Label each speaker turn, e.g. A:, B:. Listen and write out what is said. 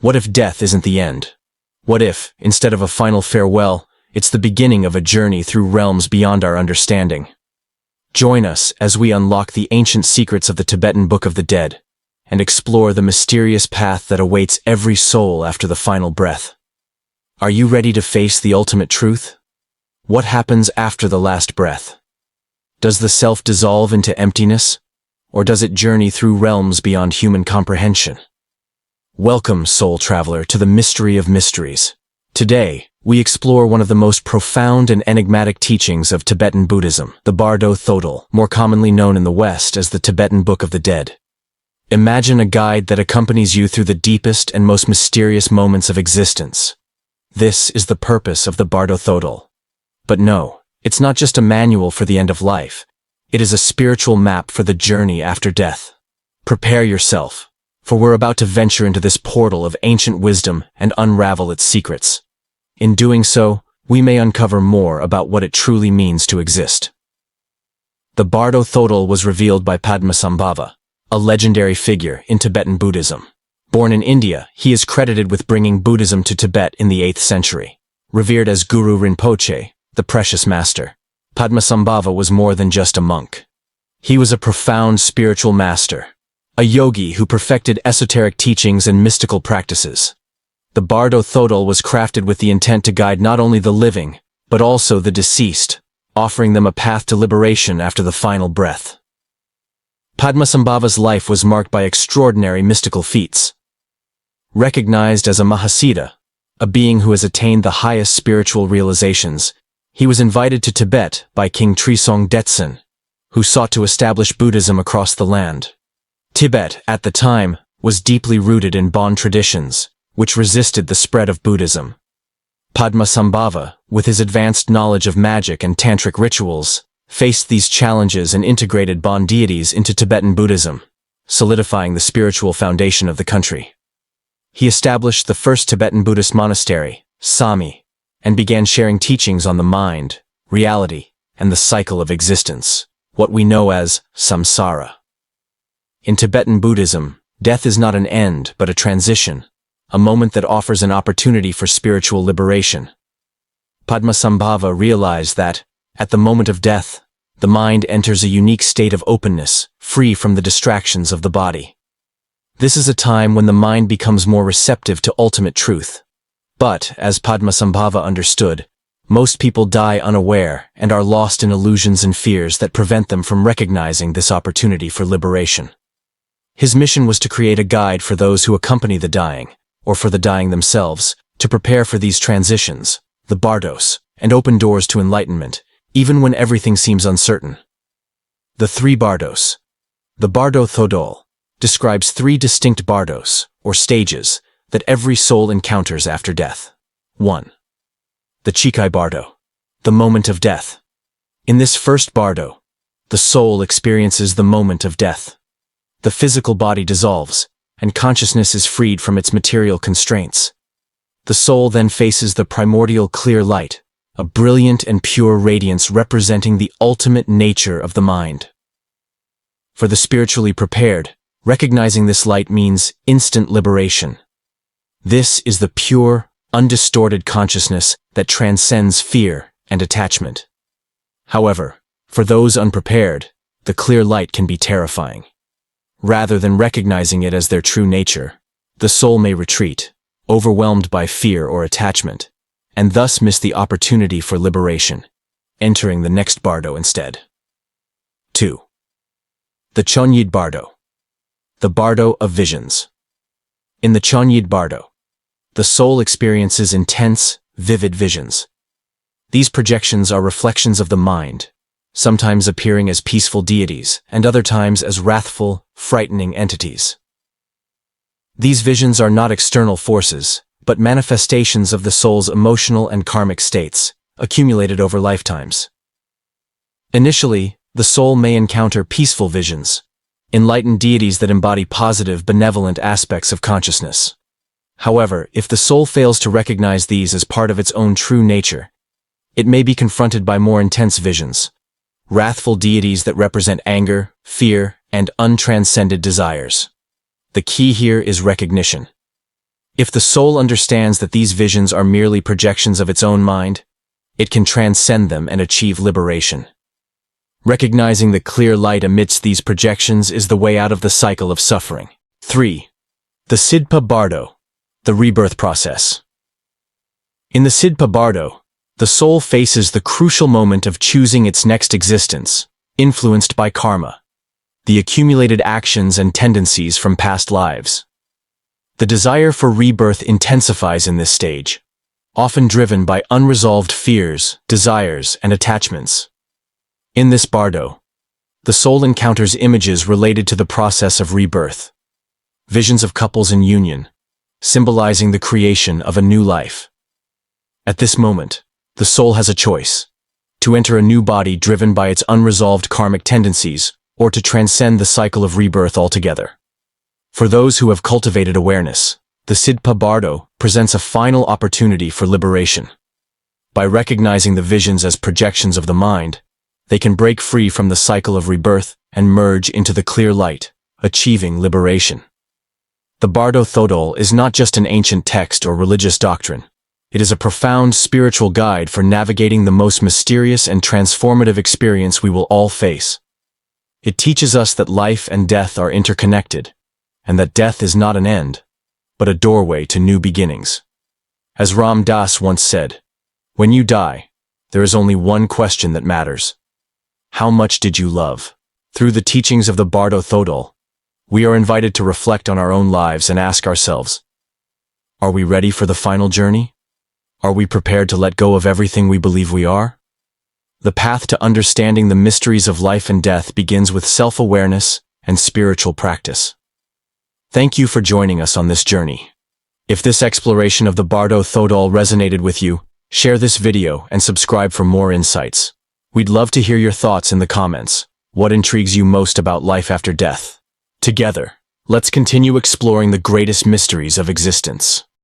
A: What if death isn't the end? What if, instead of a final farewell, it's the beginning of a journey through realms beyond our understanding? Join us as we unlock the ancient secrets of the Tibetan Book of the Dead and explore the mysterious path that awaits every soul after the final breath. Are you ready to face the ultimate truth? What happens after the last breath? Does the self dissolve into emptiness, or does it journey through realms beyond human comprehension? Welcome, soul traveler, to the mystery of mysteries. Today, we explore one of the most profound and enigmatic teachings of Tibetan Buddhism, the Bardo Thodol, more commonly known in the West as the Tibetan Book of the Dead. Imagine a guide that accompanies you through the deepest and most mysterious moments of existence. This is the purpose of the Bardo Thodol. But no, it's not just a manual for the end of life. It is a spiritual map for the journey after death. Prepare yourself, for we're about to venture into this portal of ancient wisdom and unravel its secrets. In doing so, we may uncover more about what it truly means to exist. The Bardo Thodol was revealed by Padmasambhava, a legendary figure in Tibetan Buddhism. Born in India, he is credited with bringing Buddhism to Tibet in the 8th century. Revered as Guru Rinpoche, the precious master, Padmasambhava was more than just a monk. He was a profound spiritual master, a yogi who perfected esoteric teachings and mystical practices. The Bardo Thodol was crafted with the intent to guide not only the living, but also the deceased, offering them a path to liberation after the final breath. Padmasambhava's life was marked by extraordinary mystical feats. Recognized as a Mahasiddha, a being who has attained the highest spiritual realizations, he was invited to Tibet by King Trisong Detsen, who sought to establish Buddhism across the land. Tibet, at the time, was deeply rooted in Bon traditions, which resisted the spread of Buddhism. Padmasambhava, with his advanced knowledge of magic and tantric rituals, faced these challenges and integrated Bon deities into Tibetan Buddhism, solidifying the spiritual foundation of the country. He established the first Tibetan Buddhist monastery, Sami, and began sharing teachings on the mind, reality, and the cycle of existence, what we know as samsara. In Tibetan Buddhism, death is not an end but a transition, a moment that offers an opportunity for spiritual liberation. Padmasambhava realized that, at the moment of death, the mind enters a unique state of openness, free from the distractions of the body. This is a time when the mind becomes more receptive to ultimate truth. But, as Padmasambhava understood, most people die unaware and are lost in illusions and fears that prevent them from recognizing this opportunity for liberation. His mission was to create a guide for those who accompany the dying, or for the dying themselves, to prepare for these transitions, the bardos, and open doors to enlightenment, even when everything seems uncertain. The three bardos. The Bardo Thodol describes three distinct bardos, or stages, that every soul encounters after death. 1. The Chikhai Bardo, the moment of death. In this first bardo, the soul experiences the moment of death. The physical body dissolves, and consciousness is freed from its material constraints. The soul then faces the primordial clear light, a brilliant and pure radiance representing the ultimate nature of the mind. For the spiritually prepared, recognizing this light means instant liberation. This is the pure, undistorted consciousness that transcends fear and attachment. However, for those unprepared, the clear light can be terrifying. Rather than recognizing it as their true nature, the soul may retreat, overwhelmed by fear or attachment, and thus miss the opportunity for liberation, entering the next bardo instead. 2. The Chönyid Bardo, the Bardo of Visions. In the Chönyid Bardo, the soul experiences intense, vivid visions. These projections are reflections of the mind, sometimes appearing as peaceful deities and other times as wrathful, frightening entities. These visions are not external forces, but manifestations of the soul's emotional and karmic states, accumulated over lifetimes. Initially, the soul may encounter peaceful visions, enlightened deities that embody positive, benevolent aspects of consciousness. However, if the soul fails to recognize these as part of its own true nature, it may be confronted by more intense visions, wrathful deities that represent anger, fear, and untranscended desires. The key here is recognition. If the soul understands that these visions are merely projections of its own mind, it can transcend them and achieve liberation. Recognizing the clear light amidst these projections is the way out of the cycle of suffering. 3. The Sidpa Bardo, the rebirth process. In the Sidpa Bardo, the soul faces the crucial moment of choosing its next existence, influenced by karma, the accumulated actions and tendencies from past lives. The desire for rebirth intensifies in this stage, often driven by unresolved fears, desires, and attachments. In this bardo, the soul encounters images related to the process of rebirth, visions of couples in union, symbolizing the creation of a new life. At this moment, the soul has a choice: to enter a new body driven by its unresolved karmic tendencies, or to transcend the cycle of rebirth altogether. For those who have cultivated awareness, the Sidpa Bardo presents a final opportunity for liberation. By recognizing the visions as projections of the mind, they can break free from the cycle of rebirth and merge into the clear light, achieving liberation. The Bardo Thodol is not just an ancient text or religious doctrine. It is a profound spiritual guide for navigating the most mysterious and transformative experience we will all face. It teaches us that life and death are interconnected, and that death is not an end, but a doorway to new beginnings. As Ram Dass once said, "When you die, there is only one question that matters. How much did you love?" Through the teachings of the Bardo Thodol, we are invited to reflect on our own lives and ask ourselves, are we ready for the final journey? Are we prepared to let go of everything we believe we are? The path to understanding the mysteries of life and death begins with self-awareness and spiritual practice. Thank you for joining us on this journey. If this exploration of the Bardo Thodol resonated with you, share this video and subscribe for more insights. We'd love to hear your thoughts in the comments. What intrigues you most about life after death? Together, let's continue exploring the greatest mysteries of existence.